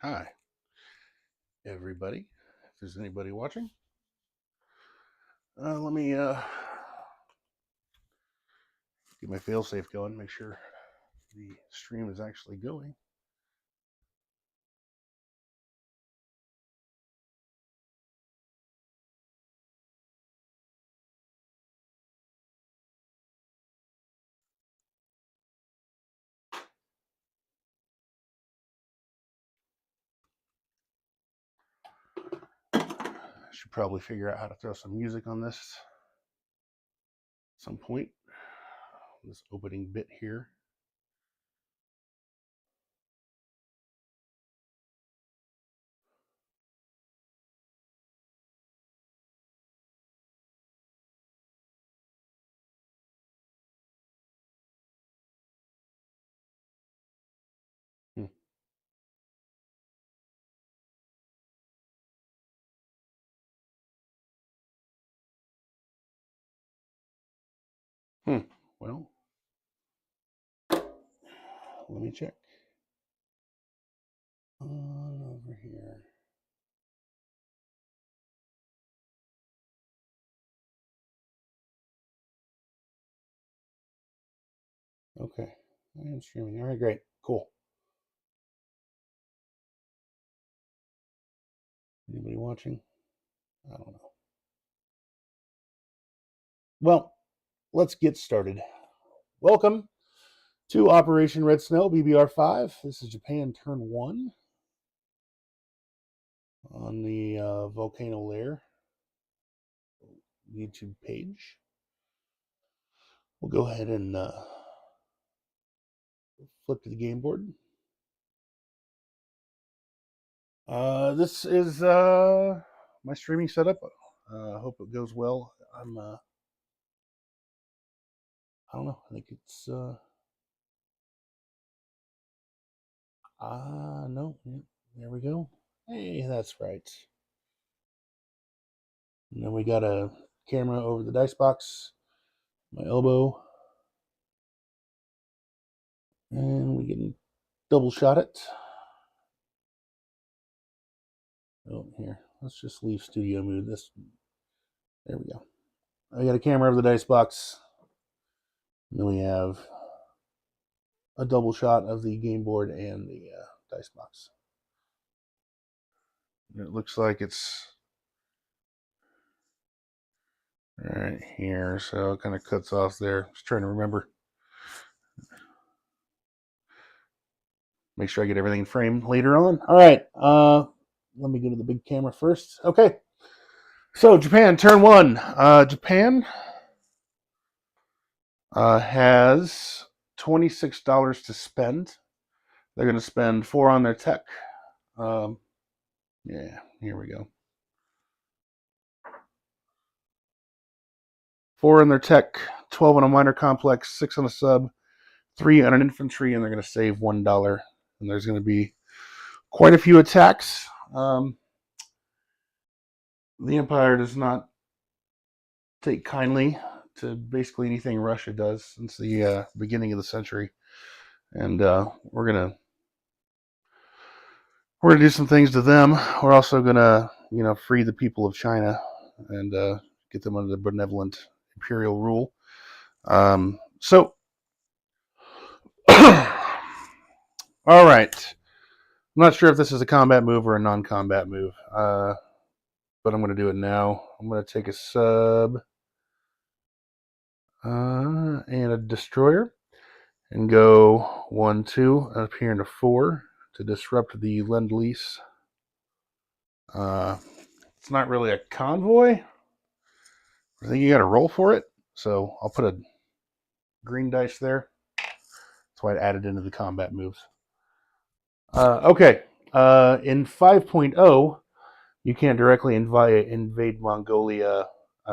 Hi, everybody. If there's anybody watching, let me get my failsafe going, make sure the stream is actually going. I should probably figure out how to throw some music on this at some point. This opening bit here. Hmm. Hmm. Well, let me check. On over here. Okay, I am streaming. All right, great, cool. Anybody watching? I don't know. Well, let's get started. Welcome to Operation Red Snow, BBR5. This is Japan Turn 1 on the Volcano Lair YouTube page. We'll go ahead and flip to the game board. This is my streaming setup. I hope it goes well. I don't know. I think it's no. Yeah, there we go. Hey, that's right. And then we got a camera over the dice box, my elbow, and we can double shot it. Oh, here. Let's just leave studio mode. There we go. I got a camera over the dice box. And then we have a double shot of the game board and the dice box. And it looks like it's right here, so it kind of cuts off there. Just trying to remember. Make sure I get everything in frame later on. All right, let me go to the big camera first. Okay, so Japan, turn 1. Japan has $26 to spend. They're going to spend 4 on their tech. Yeah, here we go. 4 on their tech, 12 on a minor complex, 6 on a sub, 3 on an infantry, and they're going to save $1. And there's going to be quite a few attacks. The Empire does not take kindly to basically anything Russia does since the beginning of the century, and we're gonna do some things to them. We're also gonna free the people of China and get them under the benevolent imperial rule. So, all right. I'm not sure if this is a combat move or a non-combat move, but I'm going to do it now. I'm going to take a sub and a destroyer and go 1, 2 up here into 4 to disrupt the Lend-Lease. It's not really a convoy. I think you got to roll for it, so I'll put a green dice there. That's why I added into the combat moves. Okay, in 5.0, you can't directly invade Mongolia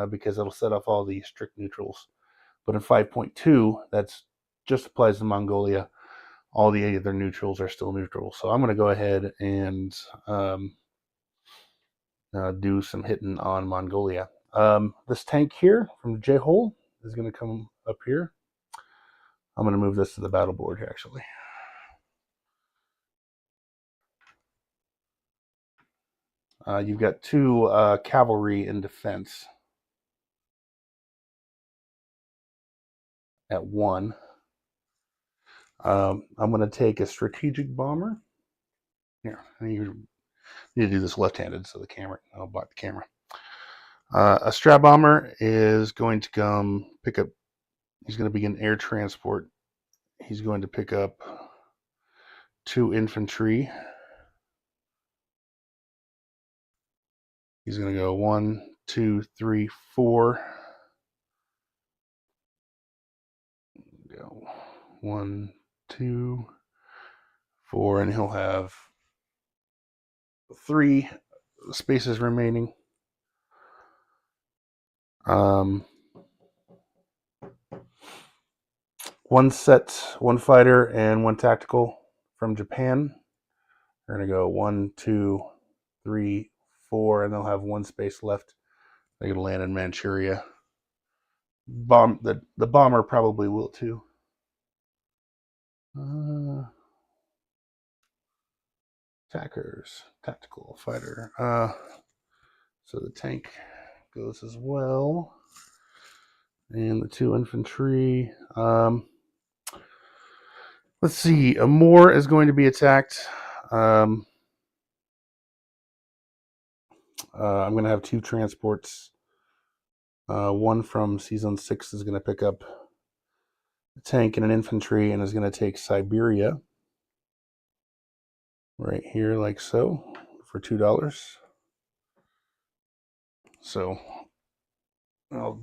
because it'll set off all the strict neutrals. But in 5.2, that's just applies to Mongolia. All the other neutrals are still neutral. So I'm going to go ahead and do some hitting on Mongolia. This tank here from the J-hole is going to come up here. I'm going to move this to the battle board here, actually. You've got 2 cavalry in defense at 1. I'm going to take a strategic bomber. Here, you need to do this left-handed, so the camera, I'll block the camera. A strat bomber is going to come pick up, he's going to begin air transport. He's going to pick up 2 infantry. He's going to go 1, 2, 3, 4. Go 1, 2, 4, and he'll have 3 spaces remaining. One set, 1 fighter, and 1 tactical from Japan. They're going to go 1, 2, 3, 4, and they'll have 1 space left. They're going to land in Manchuria. The bomber probably will too. Attackers, tactical fighter. So the tank goes as well, and the 2 infantry. Let's see. Amur is going to be attacked. I'm going to have 2 transports. 1 from season 6 is going to pick up a tank and an infantry, and is going to take Siberia right here, like so, for $2. So I'll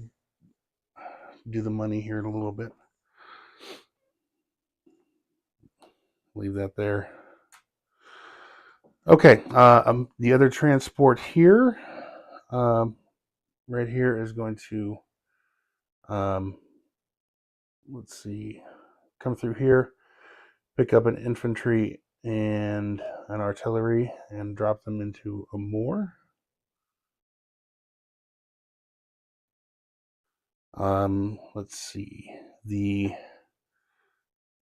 do the money here in a little bit. Leave that there. Okay, the other transport here, right here, is going to, let's see, come through here, pick up an infantry and an artillery, and drop them into Amur. Let's see, the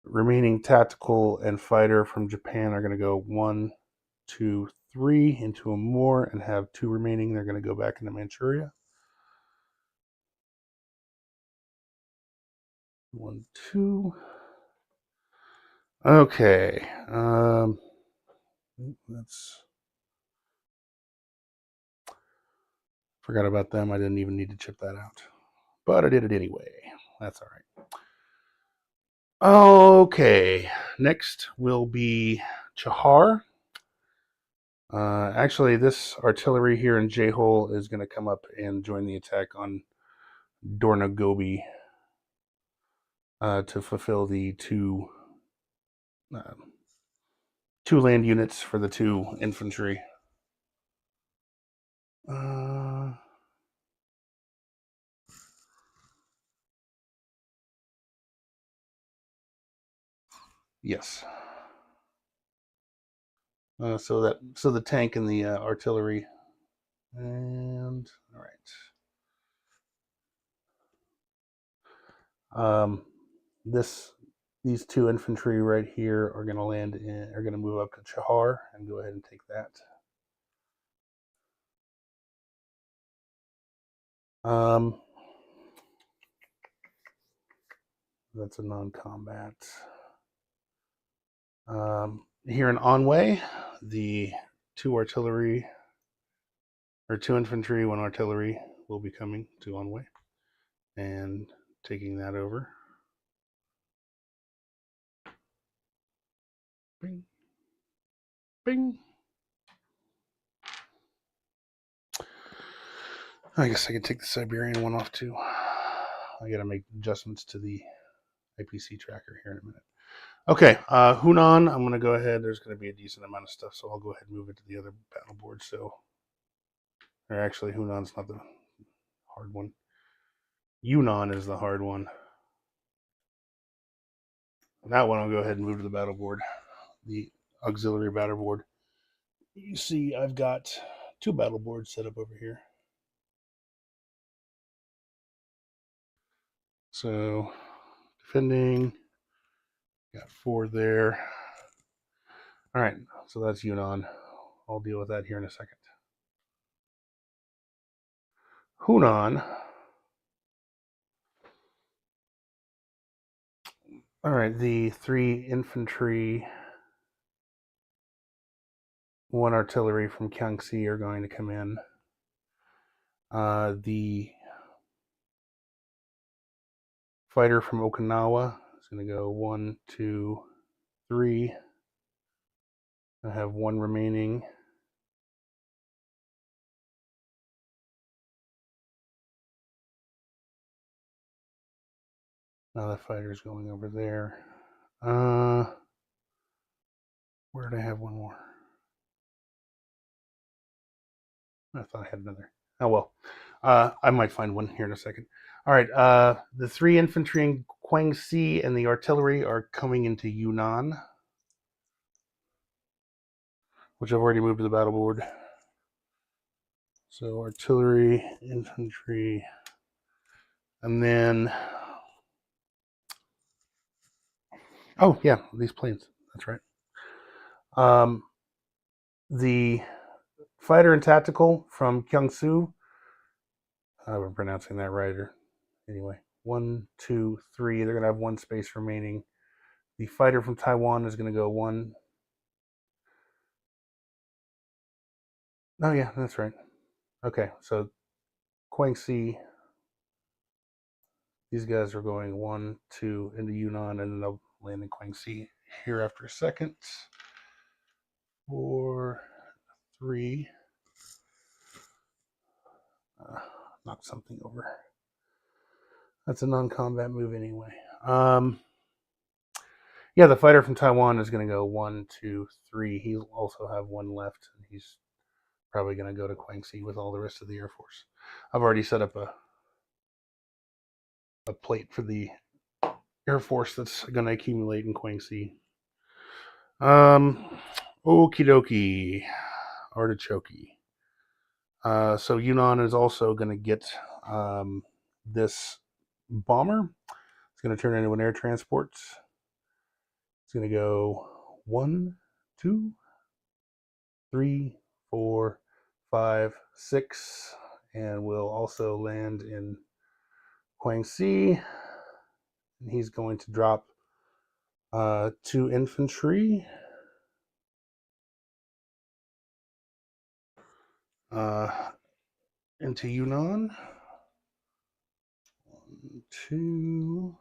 remaining tactical and fighter from Japan are going to go 1, 2, 3 into Amur, and have 2 remaining. They're going to go back into Manchuria. 1, 2. Okay. That's, forgot about them. I didn't even need to chip that out, but I did it anyway. That's all right. Okay. Next will be Chahar. Actually, this artillery here in J-Hole is going to come up and join the attack on Dornogobi to fulfill the 2 land units for the 2 infantry. Yes. So the tank and the artillery, and all right. These 2 infantry right here are going to land in, are going to move up to Chahar and go ahead and take that. That's a non-combat. Here in Onway, the 2 artillery, or 2 infantry, 1 artillery will be coming to Onway and taking that over. Bing. Bing. I guess I can take the Siberian one off too. I gotta make adjustments to the IPC tracker here in a minute. Okay, Hunan, I'm gonna go ahead. There's gonna be a decent amount of stuff, so I'll go ahead and move it to the other battle board. So, or actually, Hunan's not the hard one. Yunnan is the hard one. That one I'll go ahead and move to the battle board, the auxiliary battle board. You see, I've got 2 battle boards set up over here. So, defending, got 4 there. All right, so that's Yunnan. I'll deal with that here in a second. Hunan. All right, the 3 infantry, 1 artillery from Gyeongsi are going to come in. The fighter from Okinawa is going to go 1, 2, 3. I have 1 remaining. Now that fighter's going over there. Where did I have 1 more? I thought I had another. Oh well. I might find one here in a second. All right. The 3 infantry in Gyeongsi and the artillery are coming into Yunnan, which I've already moved to the battle board. So artillery, infantry, and then oh yeah, these planes. That's right. The fighter and tactical from Gyeongsu. I'm pronouncing that right. Or anyway, 1, 2, 3. They're gonna have 1 space remaining. The fighter from Taiwan is gonna go 1. Oh yeah, that's right. Okay, so Gyeongsi. These guys are going 1, 2 into Yunnan, and then they'll land in Gyeongsi here after a second. 4, 3. Knock something over. That's a non-combat move anyway. Yeah, the fighter from Taiwan is going to go 1, 2, 3. He'll also have 1 left, and he's probably going to go to Gyeongsi with all the rest of the Air Force. I've already set up a plate for the Air Force that's going to accumulate in Gyeongsi. Okie dokie. Artichoke. So Yunnan is also going to get this bomber. It's going to turn into an air transport. It's going to go 1, 2, 3, 4, 5, 6, and will also land in Gyeongsi. And he's going to drop 2 infantry. Into Yunnan. 1, 2.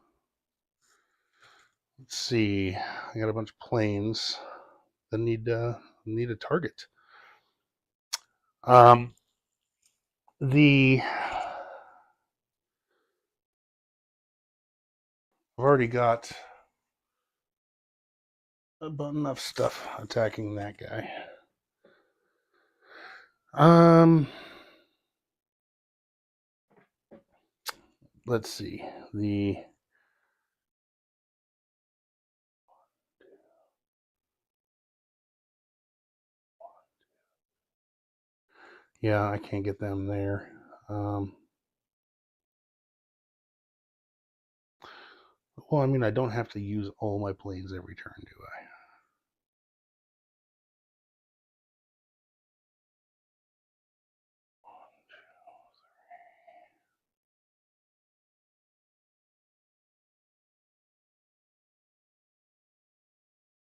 Let's see. I got a bunch of planes that need a target. The I've already got about enough stuff attacking that guy. Let's see. Yeah, I can't get them there. Well, I mean, I don't have to use all my planes every turn, do I?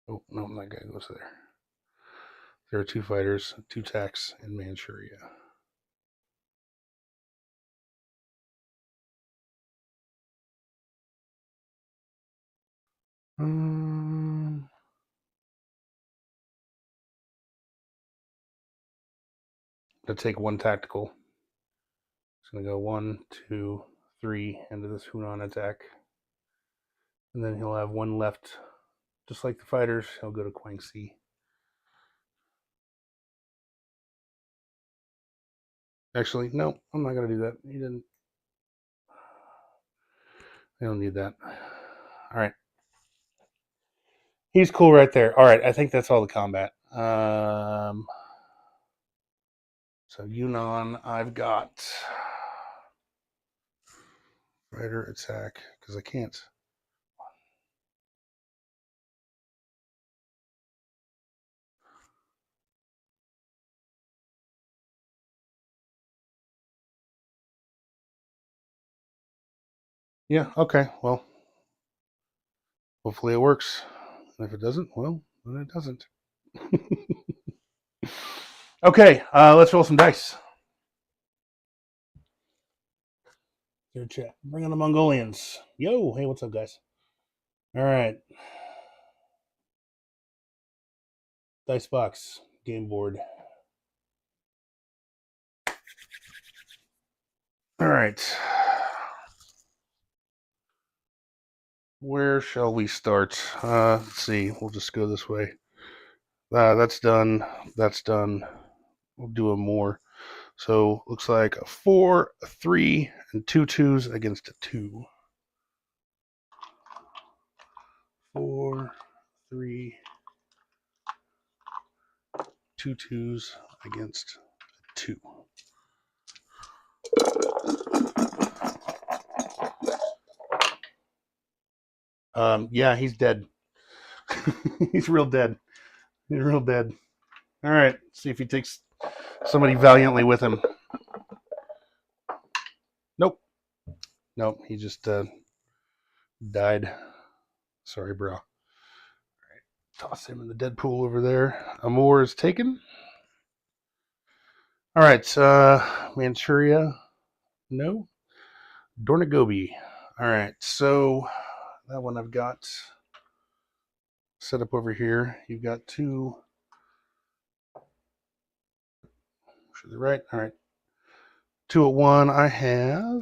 Oh, no, that guy goes there. There are 2 fighters, 2 techs in Manchuria. To take 1 tactical. It's going to go 1, 2, 3 into this Hunan attack. And then he'll have 1 left. Just like the fighters, he'll go to Gyeongsi. Actually, no, I'm not going to do that. He didn't. I don't need that. All right. He's cool right there. All right, I think that's all the combat. So Yunnan, I've got fighter attack because I can't. Yeah, okay. Well, hopefully it works. And if it doesn't, well, then it doesn't. Okay, let's roll some dice. Third chat. Bring on the Mongolians. Yo, hey, what's up, guys? All right. Dice box, game board. All right. Where shall we start? Let's see. We'll just go this way. That's done. That's done. We'll do a more. So looks like a 4, a 3, and 2 2s against a 2. 4, 3, 2 2s against a 2. Yeah, he's dead. He's real dead. He's real dead. All right, see if he takes somebody valiantly with him. Nope. Nope, he just died. Sorry, bro. All right, toss him in the dead pool over there. Amor is taken. All right, Manchuria. No. Dornagobi. All right, so that one I've got set up over here. You've got 2. To the right. All right. 2 at 1. I have.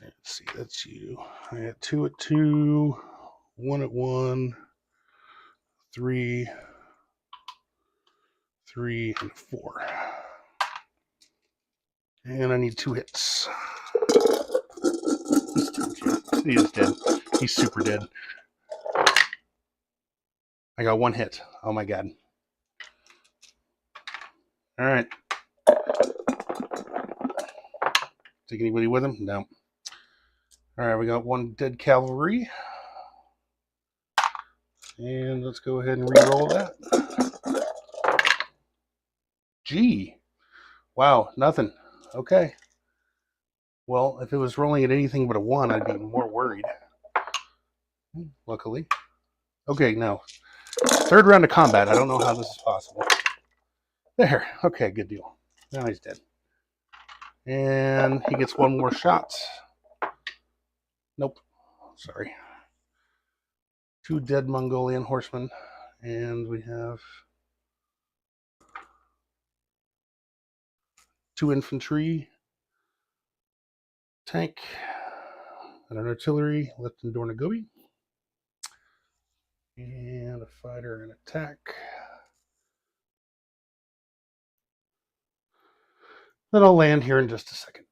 Let's see. That's you. I got 2 at 2. 1 at 1. 3. 3 and 4. And I need 2 hits. He is dead. He's super dead. I got 1 hit. Oh my god. All right. Take anybody with him? No. All right, we got 1 dead cavalry. And let's go ahead and re-roll that. Gee. Wow, nothing. Okay. Well, if it was rolling at anything but a 1, I'd be more worried. Luckily. Okay, now. 3rd round of combat. I don't know how this is possible. There. Okay, good deal. Now he's dead. And he gets 1 more shot. Nope. Sorry. 2 dead Mongolian horsemen. And we have 2 infantry, tank, and an artillery left in Dornagobi. And a fighter and attack. Then I'll land here in just a second.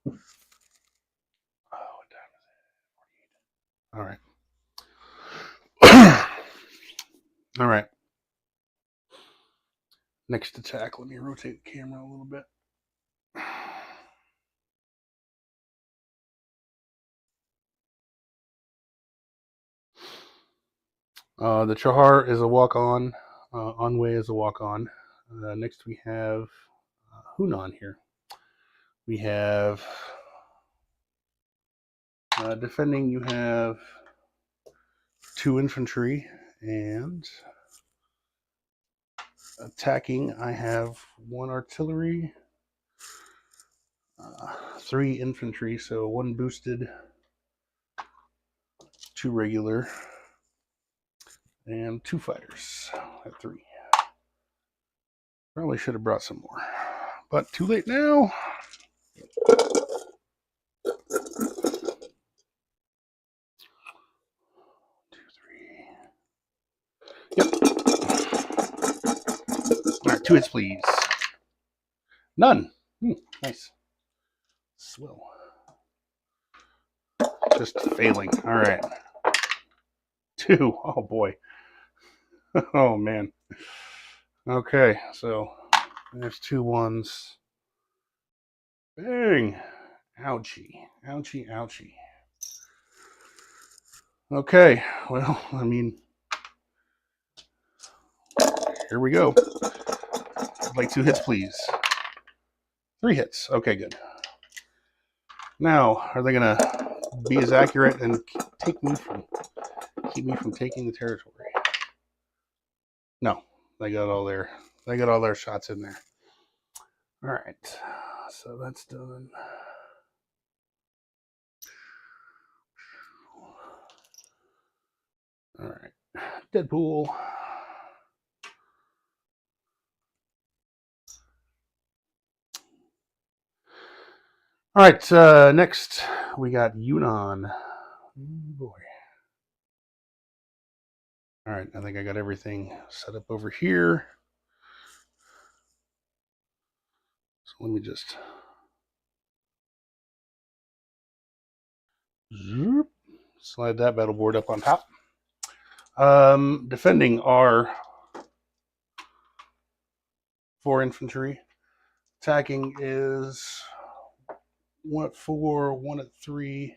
All right. Oh, what time is it? 48. All right. All right. Next attack. Let me rotate the camera a little bit. The Chahar is a walk-on. Anwei is a walk-on. Next we have Hunan here. We have defending. You have 2 infantry, and attacking. I have 1 artillery, 3 infantry, so 1 boosted, 2 regular, and 2 fighters at 3. Probably should have brought some more, but too late now. Yep. All right, 2 hits, please. None. Nice. Swell. Just failing. All right. 2. Oh boy. Oh man. Okay, so there's 2 1s. Bang. Ouchie. Ouchie, ouchie. Okay, well, I mean, here we go. I'd like 2 hits, please. 3 hits. Okay, good. Now, are they going to be as accurate and keep me from taking the territory? No, they got all their shots in there. All right, so that's done. All right, Deadpool. All right, next we got Yunnan. Oh boy. All right, I think I got everything set up over here. So let me just slide that battle board up on top. Defending our 4 infantry. Attacking is 1 at 4, 1 at 3.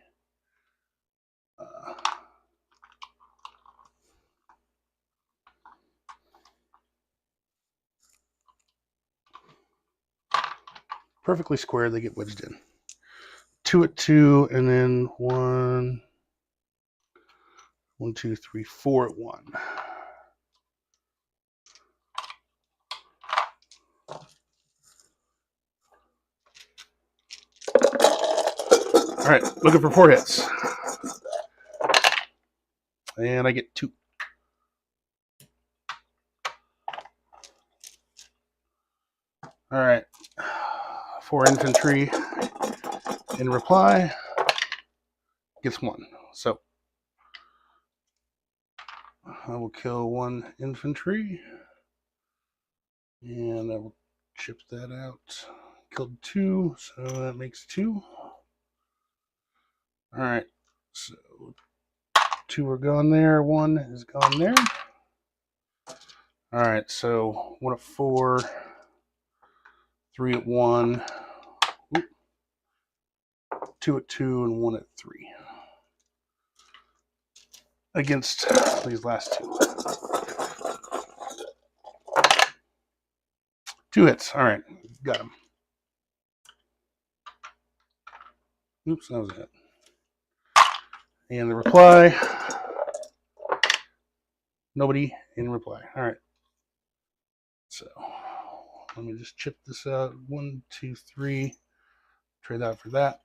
Perfectly square, they get wedged in. 2 at 2, and then 1, 2, 3, 4 at 1. All right, looking for 4 hits. And I get 2. All right, 4 infantry in reply gets 1. So I will kill 1 infantry, and I will chip that out. Killed 2, so that makes 2. All right, so 2 are gone there, 1 is gone there. All right, so 1 at 4, 3 at 1, 2 at 2, and 1 at 3. Against these last 2. 2 hits. All right, got him. Oops, that was a hit. And the reply, nobody in reply. All right. So let me just chip this out. 1, 2, 3. Trade that for that.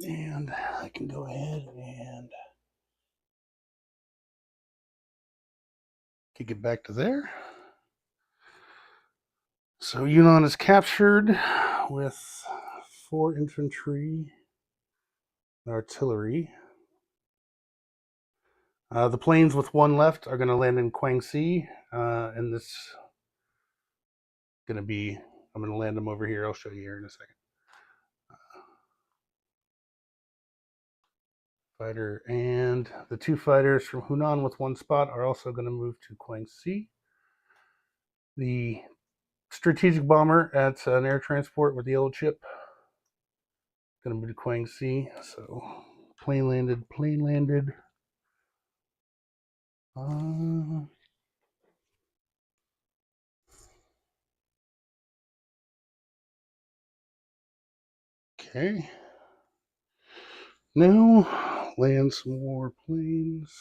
And I can go ahead and kick it back to there. So Yunnan is captured with 4 infantry, artillery. The planes with 1 left are going to land in Guangxi, and this is going to be, I'm going to land them over here. I'll show you here in a second. Fighter and the 2 fighters from Hunan with 1 spot are also going to move to Guangxi. The strategic bomber at an air transport with the yellow chip going to move to Guangxi. So plane landed. Okay. Now land some more planes.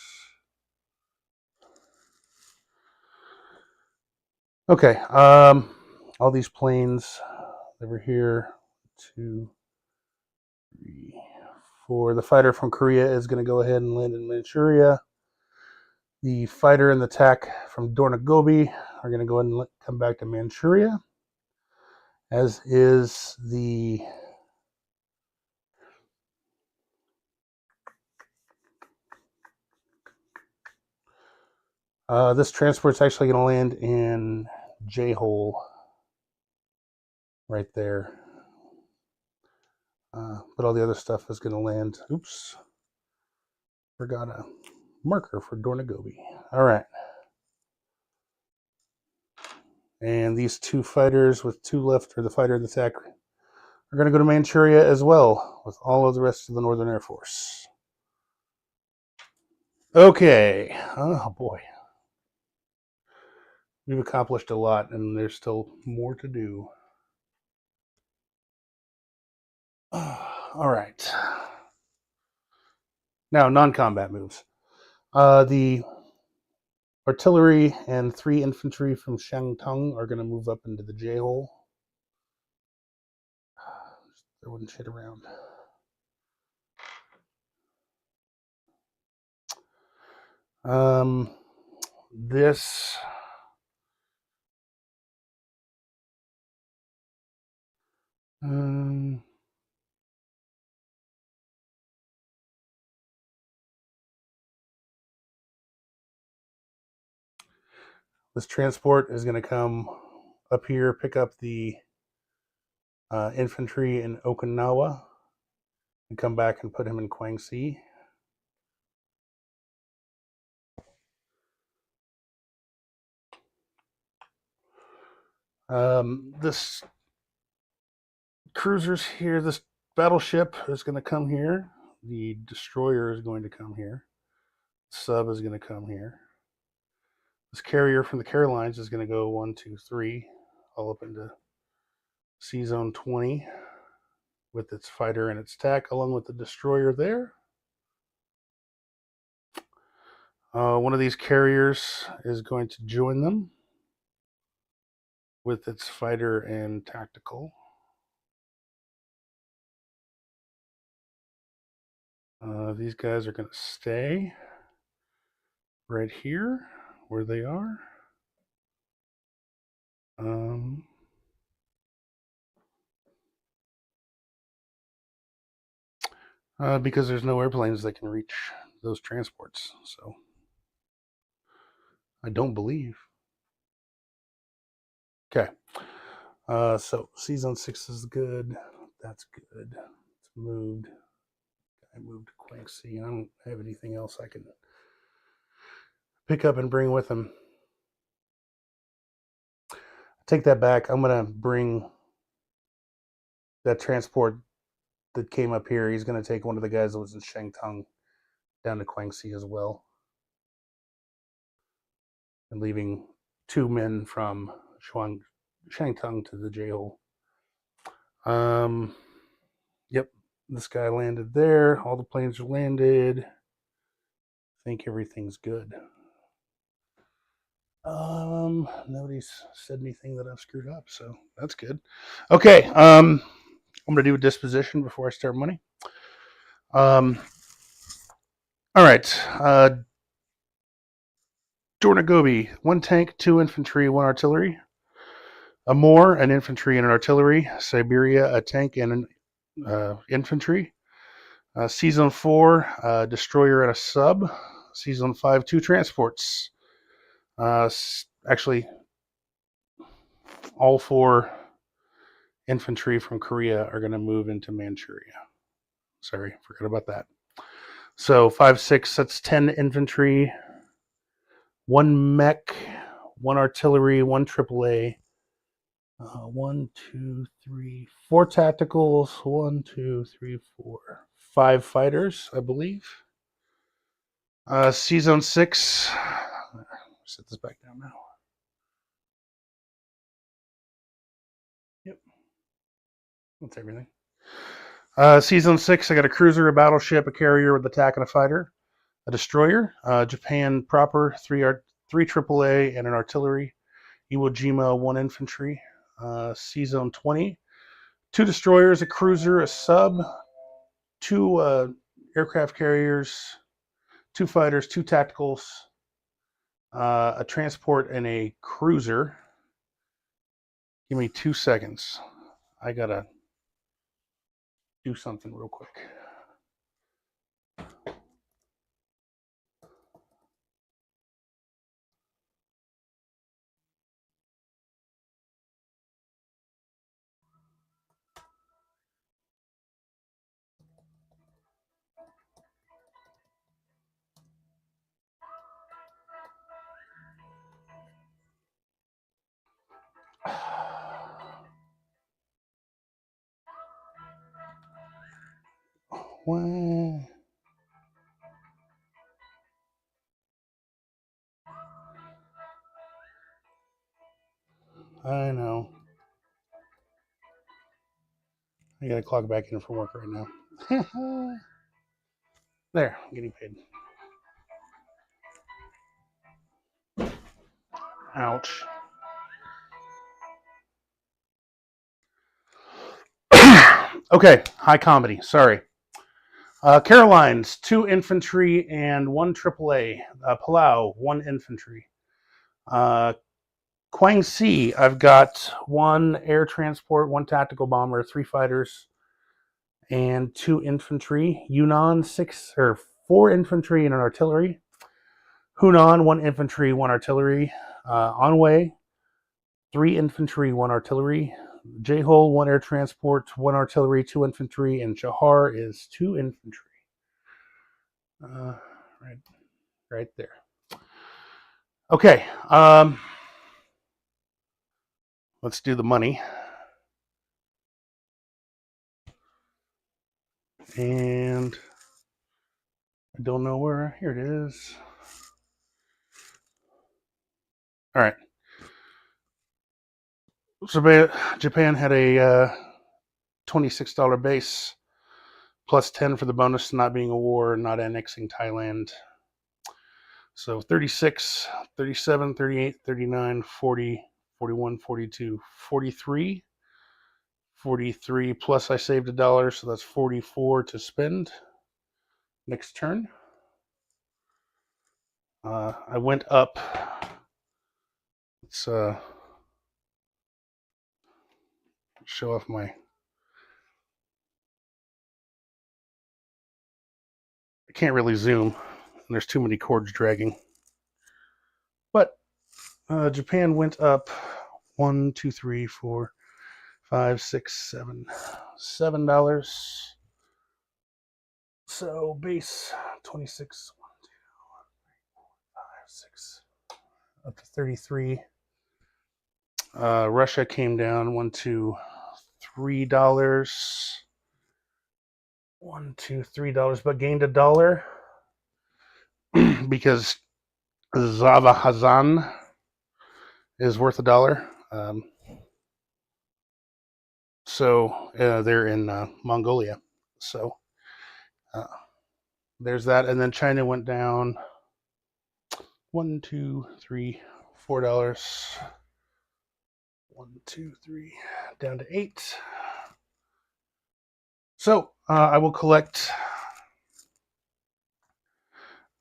Okay. All these planes over here. 2, 3, 4. The fighter from Korea is going to go ahead and land in Manchuria. The fighter and the TAC from Dornogobi are going to go ahead and come back to Manchuria, as is the this transport's actually going to land in J-Hole right there. But all the other stuff is going to land. Oops. Forgot a marker for Dornogobi. All right. And these 2 fighters with 2 left, or the fighter and the TAC, are going to go to Manchuria as well with all of the rest of the Northern Air Force. Okay. Oh boy, we've accomplished a lot, and there's still more to do. All right. Now, non-combat moves. The artillery and 3 infantry from Shangtung are going to move up into the J-hole. There wouldn't shit around. Um, this um, this transport is going to come up here, pick up the infantry in Okinawa, and come back and put him in Guangxi. This cruisers here, this battleship is going to come here. The destroyer is going to come here. Sub is going to come here. This carrier from the Carolines is going to go 1, 2, 3, all up into C Zone 20 with its fighter and its tack, along with the destroyer there. One of these carriers is going to join them with its fighter and tactical. These guys are going to stay right here where they are. Because there's no airplanes that can reach those transports. So I don't believe. Okay. So Season 6 is good. That's good. It's moved. I moved to Guangxi. I don't have anything else I can pick up and bring with him. Take that back. I'm going to bring that transport that came up here. He's going to take one of the guys that was in Shangtung down to Guangxi as well. And leaving 2 men from Shangtung to the J-hole. Yep, this guy landed there. All the planes are landed. I think everything's good. Nobody's said anything that I've screwed up, so that's good. Okay, I'm gonna do a disposition before I start money. All right. Dornagobi, 1 tank, 2 infantry, 1 artillery. Amur, an infantry and an artillery. Siberia, a tank and an infantry. Season 4, destroyer and a sub. Season 5, 2 transports. Actually, all 4 infantry from Korea are going to move into Manchuria. Sorry, forgot about that. So 5, 6, that's 10 infantry, 1 mech, 1 artillery, 1 AAA, 1, 2, 3, 4 tacticals, 1, 2, 3, 4, 5 fighters, I believe. Season 6. Set this back down now. Yep, that's everything. Season 6, I got a cruiser, a battleship, a carrier with attack and a fighter, a destroyer, Japan proper, 3 AAA and an artillery, Iwo Jima 1 infantry, Season 20, 2 destroyers, a cruiser, a sub, 2 aircraft carriers, 2 fighters, 2 tacticals, a transport, and a cruiser. Give me 2 seconds. I gotta do something real quick. What? I know. I gotta clock back in for work right now. There, I'm getting paid. Ouch. Okay, high comedy. Sorry. Carolines, 2 infantry and 1 AAA. Palau, 1 infantry. Kwangsi, I've got 1 air transport, 1 tactical bomber, 3 fighters, and 2 infantry. Yunnan, 4 infantry and an artillery. Hunan, 1 infantry, 1 artillery. Anhui, 3 infantry, 1 artillery. J-Hole, 1 air transport, 1 artillery, 2 infantry, and Chahar is 2 infantry. Right there. Okay, let's do the money. And I don't know where. Here it is. All right. So Japan had a $26 base, plus 10 for the bonus not being a war, not annexing Thailand. So 36, 37, 38, 39, 40, 41, 42, 43. 43 plus I saved $1, so that's 44 to spend. Next turn. I went up. Let's show off my. I can't really zoom, and there's too many cords dragging. But Japan went up 1, 2, 3, 4, 5, 6, 7, $7. So base 26, 1, 2, 5, 6, up to 33. Russia came down $1, 2, $3. $1, 2, $3, but gained $1 because Zava Hazan is worth $1. So they're in Mongolia. So there's that, and then China went down $1, 2, 3, $4. 1, 2, 3, down to 8. So I will collect.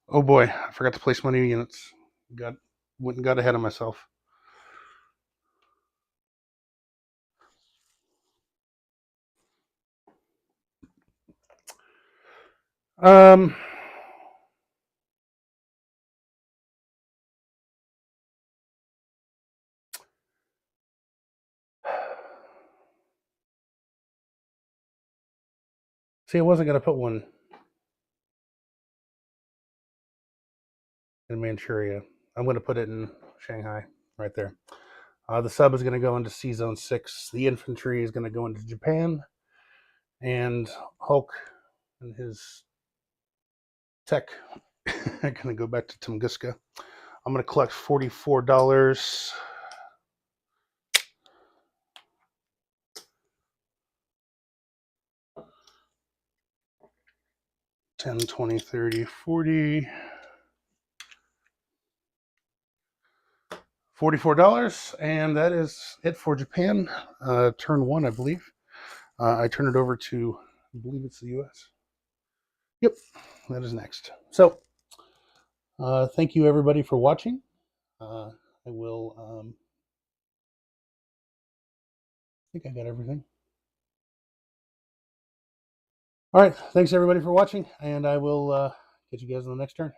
Oh boy, I forgot to place my new units. Went and got ahead of myself. See, I wasn't going to put one in Manchuria. I'm going to put it in Shanghai, right there. The sub is going to go into C Zone 6. The infantry is going to go into Japan. And Hulk and his tech are going to go back to Tunguska. I'm going to collect $44. 10, 20, 30, 40. $44, and that is it for Japan. Turn 1, I believe. I turn it over to, I believe it's the US. Yep, that is next. So, thank you everybody for watching. I will, I think I got everything. All right, thanks everybody for watching, and I will catch you guys on the next turn.